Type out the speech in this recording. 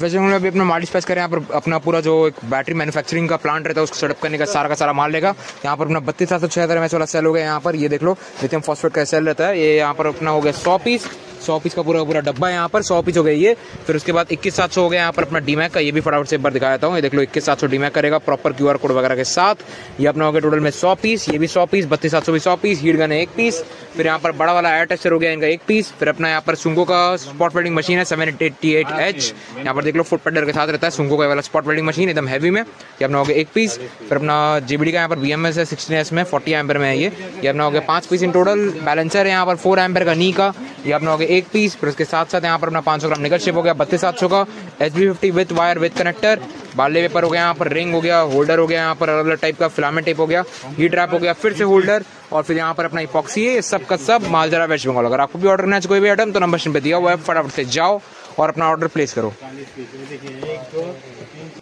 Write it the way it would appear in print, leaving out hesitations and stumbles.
Waste Bengal में अभी अपना माल डिस्पैच करें। यहाँ पर अपना पूरा जो एक बैटरी मैन्युफैक्चरिंग का प्लांट रहता है उसको सेटअप करने का सारा माल रहेगा। यहाँ पर अपना 32,776 mAh वाला सेल हो गया। यहाँ पर ये देख लो लिथियम फॉस्फेट का सेल रहता है। ये यहाँ पर अपना हो गया 100 पीस का पूरा डब्बा है। यहाँ पर 100 पीस हो गया ये। फिर उसके बाद 21,700 हो गया यहाँ पर अपना डीमैक का। ये भी फटाफट से एक बार दिखा देता हूँ। ये देख लो 21,700 डीमैक करेगा प्रॉपर QR कोड वगैरह के साथ। ये अपना हो गया टोटल में 100 पीस। ये भी 100 पीस, 32,700 भी 100 पीस, हीट गन है 1 पीस। फिर यहाँ पर बड़ा वाला एयर टेक्सचर हो गया इनका 1 पीस। फिर अपना यहाँ पर सुंगो का स्पॉट वेल्डिंग मशीन है 788H। यहाँ पर देख लो फुट पेडर के साथ रहता है सुंगो का वाला स्पॉट वेल्डिंग मशीन एकदम हैवी में। ये अपना हो गया 1 पीस। फिर अपना JBD का यहाँ पर BMS है 16S में 40 एम्पर में है ये अपना हो गया 5 पीस इन टोटल। बैलेंसर है यहाँ पर 4 एम्पर का नी का। ये अपना हो गया 1 पीस। फिर उसके साथ साथ यहाँ पर अपना 500 ग्राम निकल शिप हो गया 32,700 का। HB50 with wire with connector. बाले पेपर हो गया, यहाँ पर रिंग हो गया, होल्डर हो गया, यहाँ पर अलग अलग टाइप का फिलामेंट टेप हो गया, हीट रैप हो गया, फिर से होल्डर, और फिर यहाँ पर अपना इपॉक्सी है। सब का सब माल जरा वेस्ट बंगाल। अगर आपको भी ऑर्डर करना है कोई भी आइटम तो नंबर पे दिया हुआ है, फटाफट से जाओ और अपना ऑर्डर प्लेस करो।